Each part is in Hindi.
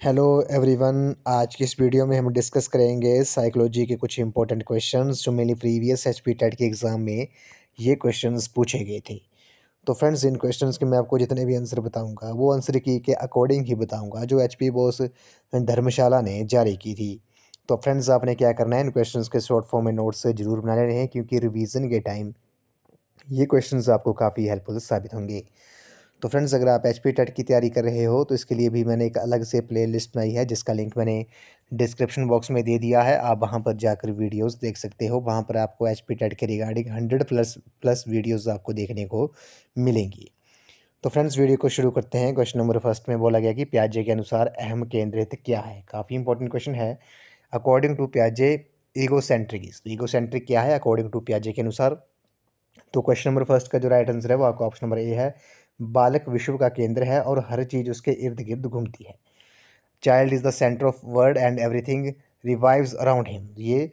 Hello everyone. आज की इस वीडियो में हम डिस्कस करेंगे साइकोलॉजी के कुछ इंपॉर्टेंट क्वेश्चंस जो मेनली प्रीवियस एचपी टेट के एग्ज़ाम में ये क्वेश्चंस पूछे गए थे। तो फ्रेंड्स, इन क्वेश्चंस के मैं आपको जितने भी आंसर बताऊंगा वो आंसर की के अकॉर्डिंग ही बताऊंगा जो एचपी बॉस धर्मशाला ने जारी की थी। तो फ्रेंड्स, आपने क्या करना है, इन क्वेश्चंस के शॉर्ट फॉर्म में नोट्स जरूर बना लेने हैं क्योंकि रिवीजन के टाइम ये क्वेश्चंस आपको काफ़ी हेल्पफुल साबित होंगे। तो फ्रेंड्स, अगर आप एचपी टेट की तैयारी कर रहे हो तो इसके लिए भी मैंने एक अलग से प्लेलिस्ट बनाई है जिसका लिंक मैंने डिस्क्रिप्शन बॉक्स में दे दिया है। आप वहां पर जाकर वीडियोस देख सकते हो। वहां पर आपको एचपी टेट के रिगार्डिंग 100 प्लस प्लस वीडियोस आपको देखने को मिलेंगी। तो फ्रेंड्स, वीडियो को शुरू करते हैं। क्वेश्चन नंबर फर्स्ट में बोला गया कि पियाजे के अनुसार अहम केंद्रित क्या है। काफ़ी इंपॉर्टेंट क्वेश्चन है। अकॉर्डिंग टू पियाजे ईगोसेंट्रिक क्या है अकॉर्डिंग टू पियाजे के अनुसार। तो क्वेश्चन नंबर फर्स्ट का जो राइट आंसर है वो आपका ऑप्शन नंबर ए है। बालक विश्व का केंद्र है और हर चीज़ उसके इर्द गिर्द घूमती है। Child is the centre of world and everything revives around him. ये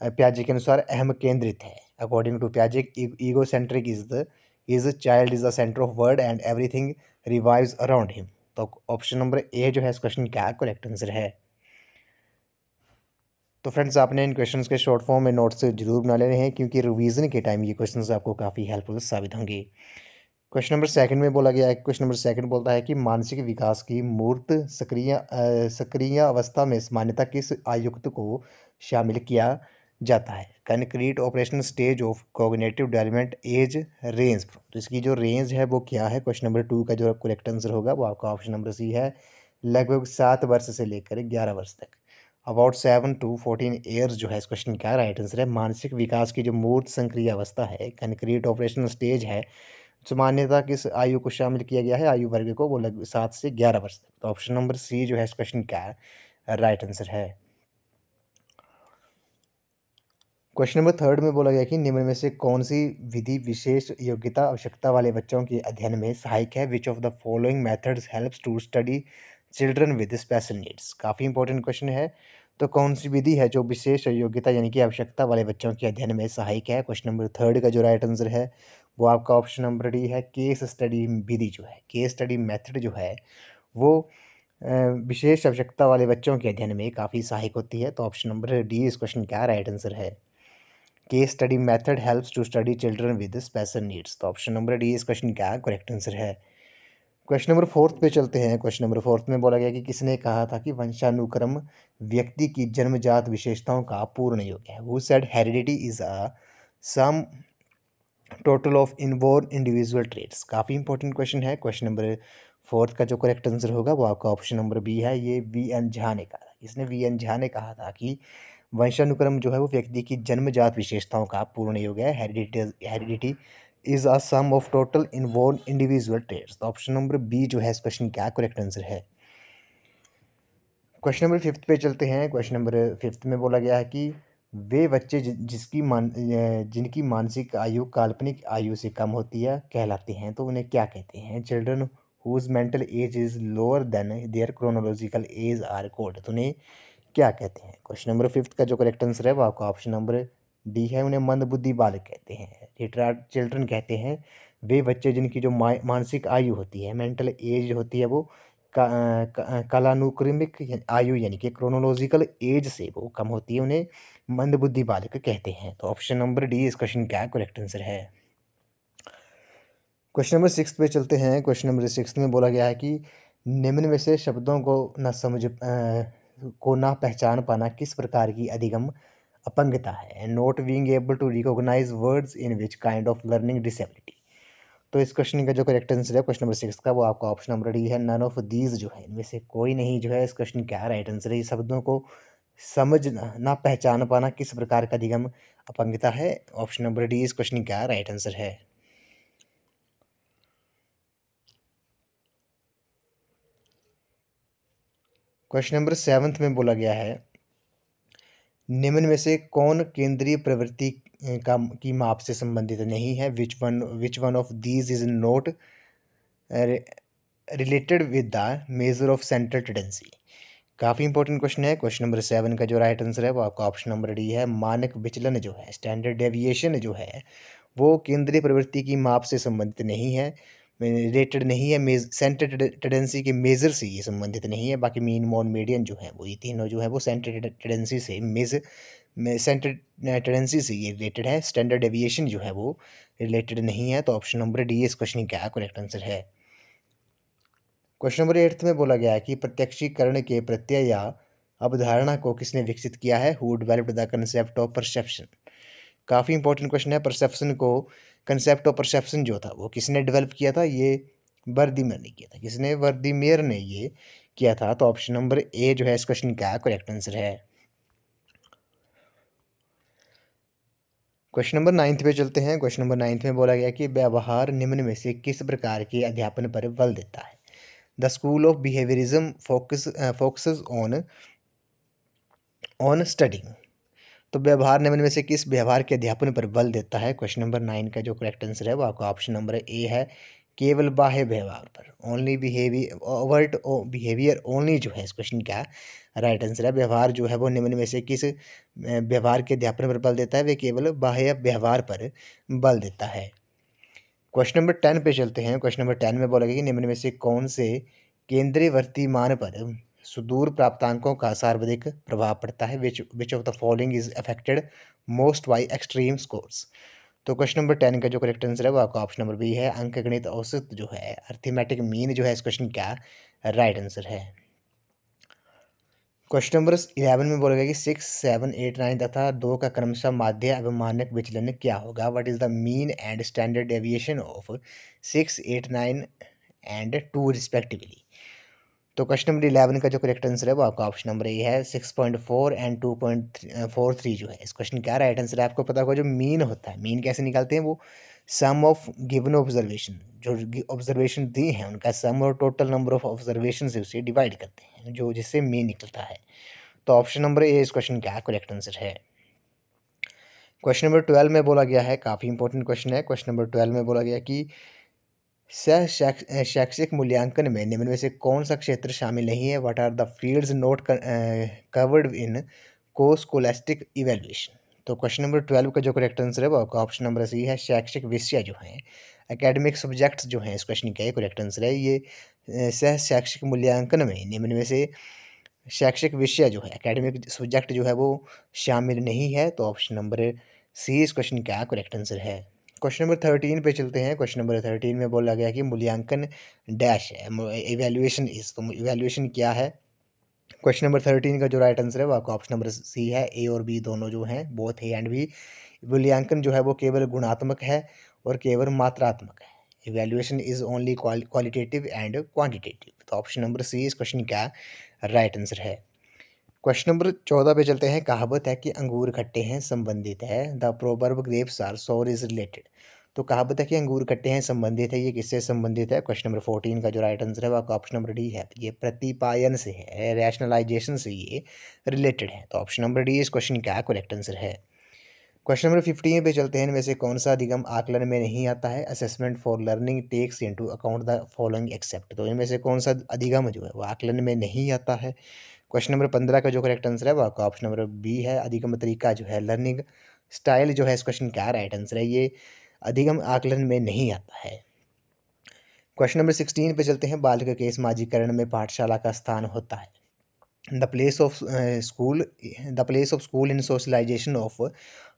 प्याजे के अनुसार अहम केंद्रित है। अकॉर्डिंग टू प्याजे, egocentric is child is the centre of world and everything revives around him. तो ऑप्शन नंबर ए जो है इस क्वेश्चन का करेक्ट आंसर है। तो फ्रेंड्स, आपने इन क्वेश्चंस के शॉर्ट फॉर्म में नोट्स जरूर बना लेने हैं क्योंकि रिवीजन के टाइम ये क्वेश्चंस आपको काफ़ी हेल्पफुल साबित होंगे। क्वेश्चन नंबर सेकंड में बोला गया है, क्वेश्चन नंबर सेकंड बोलता है कि मानसिक विकास की मूर्त सक्रिय अवस्था में सामान्यतः किस आयुक्त को शामिल किया जाता है। Concrete operational stage of cognitive development age range. तो इसकी जो रेंज है वो क्या है। क्वेश्चन नंबर 2 का जो करेक्ट आंसर होगा वो आपका ऑप्शन नंबर सी है। लगभग 7 वर्ष से लेकर 11 वर्ष तक। अबाउट 7 to 14 ईयर्स जो है इस क्वेश्चन का राइट आंसर है। मानसिक विकास की जो मूर्त संक्रिय अवस्था है, कंक्रीट ऑपरेशनल स्टेज है, सामान्यता किस आयु को शामिल किया गया है, आयु वर्ग को, वो लगभग 7 से 11 वर्ष तक। तो ऑप्शन नंबर सी जो है इस क्वेश्चन का राइट आंसर है। क्वेश्चन नंबर थर्ड में बोला गया कि निम्न में से कौन सी विधि विशेष योग्यता आवश्यकता वाले बच्चों के अध्ययन में सहायक है। Which of the following methods helps to study children with special needs. काफ़ी इंपॉर्टेंट क्वेश्चन है। तो कौन सी विधि है जो विशेष योग्यता यानी कि आवश्यकता वाले बच्चों के अध्ययन में सहायक है। क्वेश्चन नंबर थर्ड का जो राइट आंसर है वो आपका ऑप्शन नंबर डी है। केस स्टडी विधि जो है, केस स्टडी मेथड जो है वो विशेष आवश्यकता वाले बच्चों के अध्ययन में काफ़ी सहायक होती है। तो ऑप्शन नंबर डी इस क्वेश्चन का राइट आंसर है। Case study method helps to study children with special needs. तो ऑप्शन नंबर डी इस क्वेश्चन का करेक्ट आंसर है। क्वेश्चन नंबर फोर्थ पे चलते हैं। क्वेश्चन नंबर फोर्थ में बोला गया कि किसने कहा था कि वंशानुक्रम व्यक्ति की जन्मजात विशेषताओं का पूर्ण योग है। Who said heredity is a sum total of inborn individual traits. काफ़ी इंपॉर्टेंट क्वेश्चन है। क्वेश्चन नंबर फोर्थ का जो करेक्ट आंसर होगा वो आपका ऑप्शन नंबर बी है। ये वी एन झा ने कहा था। इसने वी एन झा ने कहा था कि वंशानुक्रम जो है वो व्यक्ति की जन्मजात विशेषताओं का पूर्ण योग है। Heredity is a sum of total inborn individual traits. तो ऑप्शन नंबर बी जो है इस क्वेश्चन का करेक्ट आंसर है। क्वेश्चन नंबर फिफ्थ पे चलते हैं। क्वेश्चन नंबर फिफ्थ में बोला गया है कि वे बच्चे जिनकी मानसिक आयु काल्पनिक आयु से कम होती है कहलाते हैं। तो उन्हें क्या कहते हैं। Children whose mental age is lower than their chronological age are called. तो उन्हें क्या कहते हैं। क्वेश्चन नंबर फिफ्थ का जो करेक्ट आंसर है वो आपका ऑप्शन नंबर डी है। उन्हें मंदबुद्धि बालक कहते हैं, रिटार्ड चिल्ड्रन कहते हैं वे बच्चे जिनकी जो मानसिक आयु होती है, मेंटल एज होती है, वो कालानुक्रमिक आयु यानी कि क्रोनोलॉजिकल एज से वो कम होती है, उन्हें मंदबुद्धि बालक कहते हैं। तो ऑप्शन नंबर डी इस क्वेश्चन का करेक्ट आंसर है। क्वेश्चन नंबर सिक्स पे चलते हैं। क्वेश्चन नंबर सिक्स में बोला गया है कि निम्न में से शब्दों को ना पहचान पाना किस प्रकार की अधिगम अपंगता है। Not being able to recognise words in which kind of learning disability. तो इस क्वेश्चन का जो करेक्ट आंसर है क्वेश्चन नंबर सिक्स का वो आपका ऑप्शन नंबर डी है। नन ऑफ दीज जो है इनमें से कोई नहीं जो है इस क्वेश्चन का राइट आंसर है। ये शब्दों को समझना ना पहचान पाना किस प्रकार का अधिगम अपंगता है। ऑप्शन नंबर डी इस क्वेश्चन का राइट आंसर है। क्वेश्चन नंबर सेवंथ में बोला गया है निम्न में से कौन केंद्रीय प्रवृत्ति का की माप से संबंधित नहीं है। Which one of these is not related with the measure of central tendency. काफ़ी इंपॉर्टेंट क्वेश्चन है। क्वेश्चन नंबर सेवन का जो राइट आंसर है वो आपका ऑप्शन नंबर डी है। मानक विचलन जो है, स्टैंडर्ड डेविएशन जो है, वो केंद्रीय प्रवृत्ति की माप से संबंधित नहीं है। रिलेटेड नहीं है, सेंटर टेंडेंसी के मेजर से ये संबंधित नहीं है। बाकी मीन मोड मीडियन जो है वो ये तीनों जो है वो सेंटर टेंडेंसी से सेंटर टेंडेंसी से ये रिलेटेड है। स्टैंडर्ड डेविएशन जो है वो रिलेटेड नहीं है। तो ऑप्शन नंबर डी इस क्वेश्चन का करेक्ट आंसर है। क्वेश्चन नंबर 8 में बोला गया है कि प्रत्यक्षीकरण के प्रत्यय या अवधारणा को किसने विकसित किया है। Who developed the concept of perception. काफ़ी इंपॉर्टेंट क्वेश्चन है। परसेप्शन को, कंसेप्ट ऑफ परसेप्शन जो था वो किसने डेवलप किया था। ये वर्दीमेयर ने किया था। किसने? वर्दीमेयर ने ये किया था। तो ऑप्शन नंबर ए जो है इस क्वेश्चन का करेक्ट आंसर है। क्वेश्चन नंबर 9 पे चलते हैं। क्वेश्चन नंबर 9 में बोला गया कि व्यवहार निम्न में से किस प्रकार के अध्यापन पर बल देता है। The school of behaviourism focuses on studying. तो व्यवहार निम्न में से किस व्यवहार के अध्यापन पर बल देता है। क्वेश्चन नंबर 9 का जो करेक्ट आंसर है वो आपका ऑप्शन नंबर ए है, केवल बाह्य व्यवहार पर। Only behaviour, overt behaviour only जो है इस क्वेश्चन का राइट आंसर है। व्यवहार जो है वो निम्न में से किस व्यवहार के अध्यापन पर बल देता है। वे केवल बाह्य व्यवहार पर बल देता है। क्वेश्चन नंबर 10 पे चलते हैं। क्वेश्चन नंबर 10 में बोला गया कि निम्न में से कौन से केंद्रीयवर्ती मान पर सुदूर प्राप्तांकों का सर्वाधिक प्रभाव पड़ता है। Which of the following is affected most by extreme scores. तो क्वेश्चन नंबर 10 का जो करेक्ट आंसर है वो आपका ऑप्शन नंबर बी है, अंकगणित औसत जो है, अर्थमेटिक मीन जो है इस क्वेश्चन का राइट आंसर है। क्वेश्चन नंबर 11 में बोला गया कि 6, 7, 8, 9 तथा 2 का क्रमशः माध्य एवं मानक विचलन क्या होगा। What is the mean and standard deviation of 6, 8, 9 and 2 respectively. तो क्वेश्चन नंबर 11 का जो करेक्ट आंसर है वो आपका ऑप्शन नंबर ए है, 6.4 एंड 2.43 जो है इस क्वेश्चन का राइट आंसर है। आपको पता होगा जो मीन होता है, मीन कैसे निकालते हैं, वो सम ऑफ गिवन ऑब्जर्वेशन, जो ऑब्जर्वेशन दी हैं उनका सम और टोटल नंबर ऑफ ऑब्जर्वेशन से उसे डिवाइड करते हैं, जो जिससे मीन निकलता है। तो ऑप्शन नंबर ए इस क्वेश्चन का करेक्ट आंसर है। क्वेश्चन नंबर 12 में बोला गया है, काफ़ी इंपॉर्टेंट क्वेश्चन है। क्वेश्चन नंबर 12 में बोला गया कि शैक्षिक मूल्यांकन में निम्न में से कौन सा क्षेत्र शामिल नहीं है। What are the fields not covered in co scholastic evaluation. तो क्वेश्चन नंबर 12 का जो करेक्ट आंसर है वो आपका ऑप्शन नंबर सी है, शैक्षिक विषय जो हैं, एकेडमिक सब्जेक्ट्स जो हैं इस क्वेश्चन का करेक्ट आंसर है। ये सह शैक्षिक मूल्यांकन में निम्न में से शैक्षिक विषय जो है, एकेडमिक सब्जेक्ट जो है वो शामिल नहीं है। तो ऑप्शन नंबर सी इस क्वेश्चन का करेक्ट आंसर है। क्वेश्चन नंबर 13 पे चलते हैं। क्वेश्चन नंबर 13 में बोला गया कि मूल्यांकन डैश है, इवैल्यूएशन इज। तो इवैल्यूएशन क्या है। क्वेश्चन नंबर 13 का जो राइट आंसर है वो आपका ऑप्शन नंबर सी है, ए और बी दोनों जो हैं, बोथ ए एंड बी। मूल्यांकन जो है वो केवल गुणात्मक है और केवल मात्रात्मक है। Evaluation is only qualitative and quantitative. तो ऑप्शन नंबर सी इस क्वेश्चन का राइट आंसर है। क्वेश्चन नंबर 14 पे चलते हैं। कहावत है कि अंगूर खट्टे हैं संबंधित है। द प्रोवर्ब ग्रेप्स आर सोर इज रिलेटेड। तो कहावत है कि अंगूर खट्टे हैं संबंधित है, ये किससे संबंधित है। क्वेश्चन नंबर 14 का जो राइट आंसर है वो आपका ऑप्शन नंबर डी है, ये प्रतिपायन से है, रैशनलाइजेशन से ये रिलेटेड है। तो ऑप्शन नंबर डी इस क्वेश्चन का करेक्ट आंसर है। क्वेश्चन नंबर 15 पे चलते हैं। इनमें से कौन सा अधिगम आकलन में नहीं आता है। Assessment for learning takes into account the following except. तो इनमें से कौन सा अधिगम जो है वो आकलन में नहीं आता है। क्वेश्चन नंबर 15 का जो करेक्ट आंसर है वो आपका ऑप्शन नंबर बी है, अधिगम तरीका जो है, लर्निंग स्टाइल जो है इस क्वेश्चन का राइट आंसर है, ये अधिगम आकलन में नहीं आता है। क्वेश्चन नंबर 16 पे चलते हैं। बालिका के समाजीकरण में पाठशाला का स्थान होता है। The place of school, the place of school in socialisation of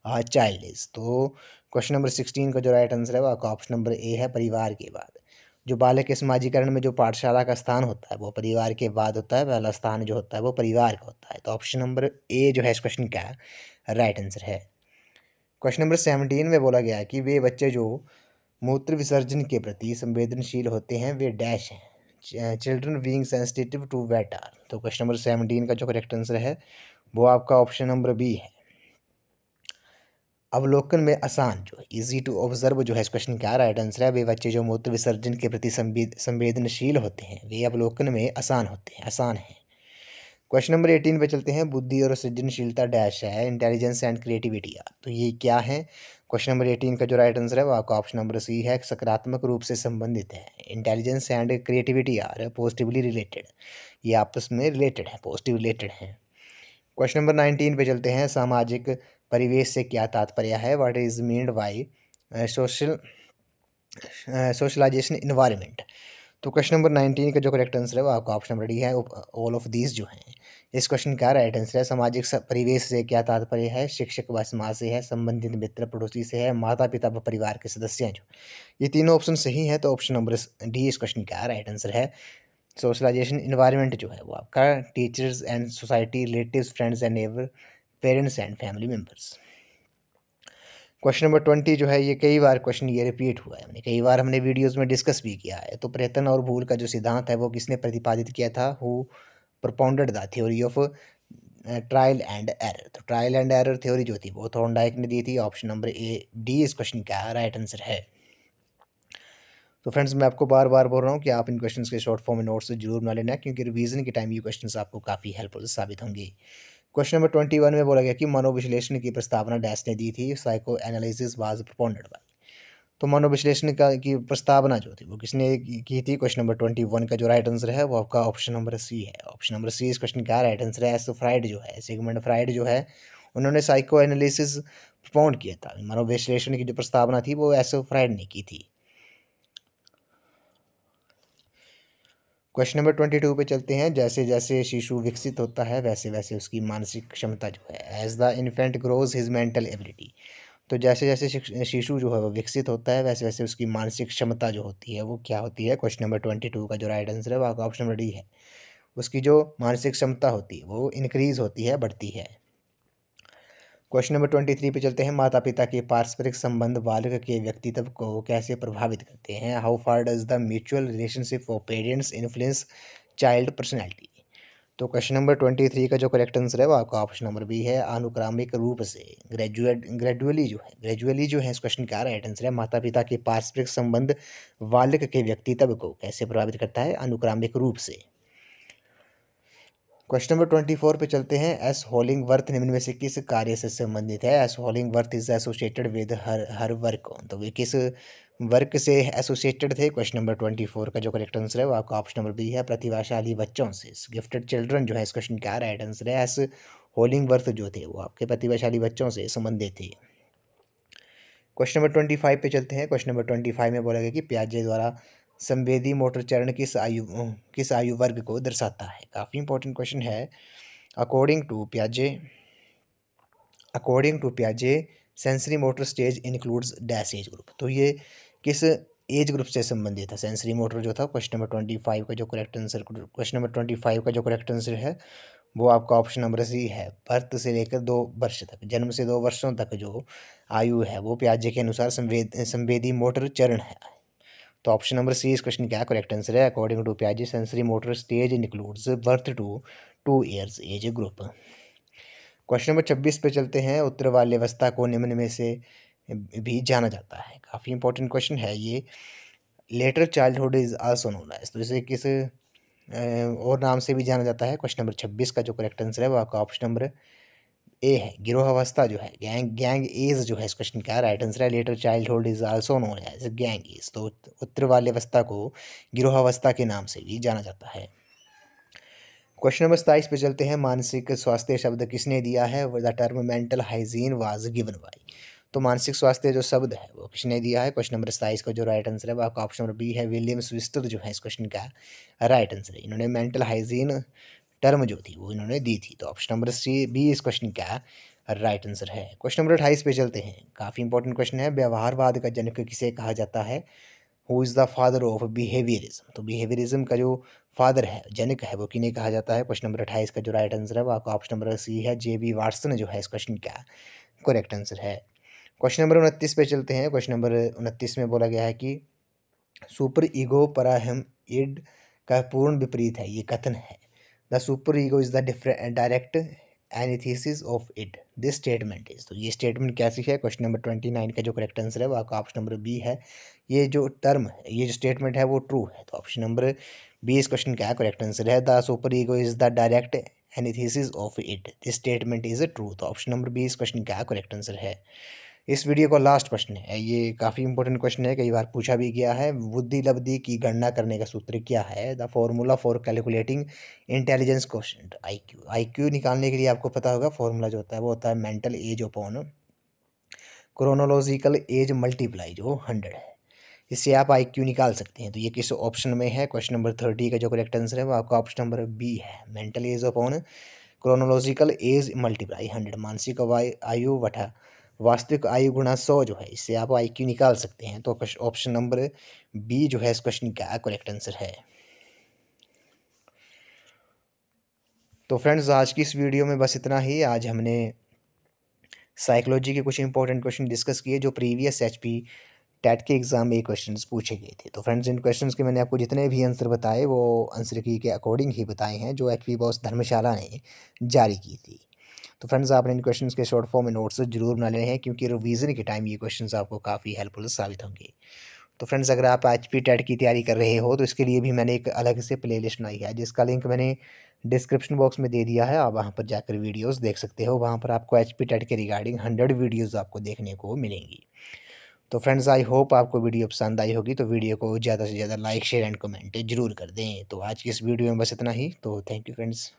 child is. तो क्वेश्चन नंबर 16 का जो राइट आंसर है वो आपका ऑप्शन नंबर ए है, परिवार के बाद। जो बालक के समाजीकरण में जो पाठशाला का स्थान होता है वो परिवार के बाद होता है, पहला स्थान जो होता है वो परिवार का होता है। तो ऑप्शन नंबर ए जो है इस क्वेश्चन का राइट आंसर है। क्वेश्चन नंबर 17 में बोला गया है कि वे बच्चे जो मूत्र विसर्जन के प्रति संवेदनशील होते हैं वे डैश हैं। Children being sensitive to wet are. तो क्वेश्चन नंबर 17 का जो करेक्ट आंसर है वो आपका ऑप्शन नंबर बी है, अवलोकन में आसान, जो इजी टू ऑब्जर्व जो है इस क्वेश्चन का राइट आंसर है। वे बच्चे जो मूत्र विसर्जन के प्रति संवेदनशील होते हैं वे अवलोकन में आसान होते हैं, आसान हैं। क्वेश्चन नंबर 18 पे चलते हैं। बुद्धि और सृजनशीलता डैश है, इंटेलिजेंस एंड क्रिएटिविटी आर। तो ये क्या है। क्वेश्चन नंबर 18 का जो राइट आंसर है वो आपका ऑप्शन नंबर सी है, सकारात्मक रूप से संबंधित है। Intelligence and creativity are positively related, ये आपस में रिलेटेड है, पॉजिटिव रिलेटेड है। क्वेश्चन नंबर 19 पे चलते हैं। सामाजिक परिवेश से क्या तात्पर्य है। What is meant by social socialisation environment. तो क्वेश्चन नंबर 19 का जो करेक्ट आंसर है वो आपका ऑप्शन नंबर डी है, ऑल ऑफ दीज जो हैं। इस क्वेश्चन का राइट आंसर है सामाजिक परिवेश से क्या तात्पर्य है, शिक्षक व समाज से है, संबंधित मित्र पड़ोसी से है, माता पिता व परिवार के सदस्य हैं जो। ये तीनों ऑप्शन सही है, तो ऑप्शन नंबर डी इस क्वेश्चन का राइट आंसर है। सोशलाइजेशन इन्वायरमेंट जो है वो आपका teachers and society, relatives, friends and neighbour, parents and family members. Question number 20 जो है ये कई बार क्वेश्चन ये रिपीट हुआ है, हमने कई बार हमने वीडियोस में डिस्कस भी किया है। तो प्रयत्न और भूल का जो सिद्धांत है वो किसने प्रतिपादित किया था, who propounded the theory of trial and error. तो ट्रायल एंड एरर थ्योरी जो थी वो थॉर्नडाइक ने दी थी। ऑप्शन नंबर ए डी इस क्वेश्चन का राइट आंसर है। तो फ्रेंड्स मैं आपको बार बार बोल रहा हूँ कि आप इन क्वेश्चंस के शॉर्ट फॉर्म में नोट्स जरूर बना लेना, क्योंकि रिवीजन के टाइम ये क्वेश्चंस आपको काफ़ी हेल्पफुल साबित होंगे। क्वेश्चन नंबर 21 में बोला गया कि मनोविश्लेषण की प्रस्तावना डैश ने दी थी, साइको एनालिसिस वाज प्रोपोनेड बाय। तो मनोविश्लेषण का की प्रस्तावना जो थी वो किसने की थी। क्वेश्चन नंबर 21 का जो राइट आंसर है वो आपका ऑप्शन नंबर सी है। ऑप्शन नंबर सी इस क्वेश्चन का राइट आंसर है। एस फ्राइड जो है, सिगमंड फ्राइड जो है, उन्होंने साइको एनालिसिस प्रपोन किया था। मनोविश्लेषण की जो प्रस्तावना थी वो एस फ्राइड ने की थी। क्वेश्चन नंबर 22 पे चलते हैं। जैसे जैसे शिशु विकसित होता है वैसे वैसे उसकी मानसिक क्षमता जो है, as the infant grows his mental ability. तो जैसे जैसे शिशु जो है वो विकसित होता है वैसे वैसे उसकी मानसिक क्षमता जो होती है वो क्या होती है। क्वेश्चन नंबर 22 का जो राइट आंसर है वो आपका ऑप्शन नंबर डी है। उसकी जो मानसिक क्षमता होती है वो इंक्रीज होती है, बढ़ती है। क्वेश्चन नंबर 23 पे चलते हैं। माता पिता के पारस्परिक संबंध बालक के व्यक्तित्व को कैसे प्रभावित करते हैं। How far does the mutual relationship of parents influence child personality. तो क्वेश्चन नंबर 23 का जो करेक्ट आंसर है वो आपका ऑप्शन नंबर बी है, अनुक्रमिक रूप से। ग्रेजुअली जो है इस क्वेश्चन का राइट आंसर है। माता पिता के पारस्परिक संबंध बालक के व्यक्तित्व को कैसे प्रभावित करता है, अनुक्रमिक रूप से। क्वेश्चन नंबर 24 पे चलते हैं। एस होलिंगवर्थ निम्न में से किस कार्य से संबंधित है। S Hollingworth is associated with her work on. तो वे किस वर्क से एसोसिएटेड थे। क्वेश्चन नंबर 24 का जो करेक्ट आंसर है वो आपका ऑप्शन नंबर बी है, प्रतिभाशाली बच्चों से। गिफ्टेड चिल्ड्रन जो है इस क्वेश्चन का राइट आंसर है। एस होलिंगवर्थ जो थे वो आपके प्रतिभाशाली बच्चों से संबंधित थे। क्वेश्चन नंबर 25 पे चलते हैं। क्वेश्चन नंबर 25 में बोला गया कि पियाजे द्वारा संवेदी मोटर चरण किस आयु वर्ग को दर्शाता है। काफ़ी इंपॉर्टेंट क्वेश्चन है। अकॉर्डिंग टू पियाजे sensory motor stage includes dash age group. तो ये किस एज ग्रुप से संबंधित है सेंसरी मोटर जो था। क्वेश्चन नंबर 25 का जो करेक्ट आंसर क्वेश्चन नंबर 25 का जो करेक्ट आंसर है वो आपका ऑप्शन नंबर सी है। बर्थ से लेकर 2 वर्ष तक, जन्म से 2 वर्षों तक जो आयु है वो पियाजे के अनुसार संवेदी मोटर चरण है। तो ऑप्शन नंबर सी इस क्वेश्चन का करेक्ट आंसर है। अकॉर्डिंग टू पियाजे sensory motor stage includes birth to 2 years age group. Question number 26 पे चलते हैं। उत्तर बाल्यावस्था को निम्न में से भी जाना जाता है। काफ़ी इंपॉर्टेंट क्वेश्चन है ये। Later childhood is also known as. तो इसे किस और नाम से भी जाना जाता है। क्वेश्चन नंबर 26 का जो करेक्ट आंसर है वो आपका ऑप्शन नंबर ए है, गिरोहावस्था जो है। गैंग एज जो है इस क्वेश्चन का राइट आंसर है। Later childhood is also known as gang age. तो उत्तर बाल्यावस्था को गिरोहावस्था के नाम से भी जाना जाता है। क्वेश्चन नंबर 27 पे चलते हैं। मानसिक स्वास्थ्य शब्द किसने दिया है। The term mental hygiene was given by. तो मानसिक स्वास्थ्य जो शब्द है वो किसने दिया है। क्वेश्चन नंबर 27 का जो राइट आंसर है वो आपका ऑप्शन नंबर बी है, विलियम स्विस्टर जो है इस क्वेश्चन का राइट आंसर है। इन्होंने मेंटल हाइजीन टर्म जो थी वो इन्होंने दी थी। तो ऑप्शन नंबर सी बी इस क्वेश्चन का राइट आंसर है। क्वेश्चन नंबर 28 पे चलते हैं। काफ़ी इंपॉर्टेंट क्वेश्चन है। व्यवहारवाद का जनक किसे कहा जाता है। Who is the father of behaviourism. तो बिहेवियरिज्म का जो फादर है, जनक है, वो किन्हें कहा जाता है। क्वेश्चन नंबर 28 का जो राइट आंसर है वो आपका ऑप्शन नंबर सी है, जे.बी. वाटसन जो है इस क्वेश्चन का करेक्ट आंसर है। क्वेश्चन नंबर 29 पे चलते हैं। क्वेश्चन नंबर 29 में बोला गया है कि सुपर ईगो पराहम इड का पूर्ण विपरीत है, ये कथन है। The super ego is the direct antithesis of it, this statement is. तो ये स्टेटमेंट कैसी है। क्वेश्चन नंबर 29 का जो करेक्ट आंसर है वो आपका ऑप्शन नंबर बी है। ये जो टर्म है, ये जो स्टेटमेंट है वो ट्रू है। तो ऑप्शन नंबर बी इस क्वेश्चन का करेक्ट आंसर है। The super ego is the direct antithesis of it, this statement is true. तो ऑप्शन नंबर बी इस क्वेश्चन का करेक्ट आंसर है। इस वीडियो का लास्ट क्वेश्चन है, ये काफ़ी इंपॉर्टेंट क्वेश्चन है, कई बार पूछा भी गया है। बुद्धि लब्धि की गणना करने का सूत्र क्या है। The formula for calculating intelligence question IQ. IQ निकालने के लिए आपको पता होगा फॉर्मूला जो होता है वो होता है mental as upon chronological S multiply जो 100 है। इससे आप IQ निकाल सकते हैं। तो ये किस ऑप्शन में है? क्वेश्चन नंबर 30 का जो करेक्ट आंसर है वो आपका ऑप्शन नंबर बी है। Mental as upon chronological S multiply 100, मानसिक आयु बटा वास्तविक आयु गुणा 100 जो है, इससे आप IQ निकाल सकते हैं। तो ऑप्शन नंबर बी जो है इस क्वेश्चन का करेक्ट आंसर है। तो फ्रेंड्स आज की इस वीडियो में बस इतना ही। आज हमने साइकोलॉजी के कुछ इंपॉर्टेंट क्वेश्चन डिस्कस किए जो प्रीवियस HP टेट के एग्ज़ाम में क्वेश्चंस पूछे गए थे। तो फ्रेंड्स इन क्वेश्चंस के मैंने आपको जितने भी आंसर बताए वो आंसर की के अकॉर्डिंग ही बताए हैं जो HP बॉस धर्मशाला ने जारी की थी। तो फ्रेंड्स आपने इन क्वेश्चंस के शॉर्ट फॉर्म में नोट्स जरूर बना लेने हैं क्योंकि रिवीजन के टाइम ये क्वेश्चंस आपको काफ़ी हेल्पफुल साबित होंगे। तो फ्रेंड्स अगर आप HP टेट की तैयारी कर रहे हो तो इसके लिए भी मैंने एक अलग से प्लेलिस्ट बनाई है जिसका लिंक मैंने डिस्क्रिप्शन बॉक्स में दे दिया है। आप वहाँ पर जाकर वीडियोस देख सकते हो। वहाँ पर आपको HP टेट के रिगार्डिंग 100 वीडियोस आपको देखने को मिलेंगी। तो फ्रेंड्स आई होप आपको वीडियो पसंद आई होगी। तो वीडियो को ज़्यादा से ज़्यादा लाइक शेयर एंड कमेंट जरूर कर दें। तो आज की इस वीडियो में बस इतना ही। तो थैंक यू फ्रेंड्स।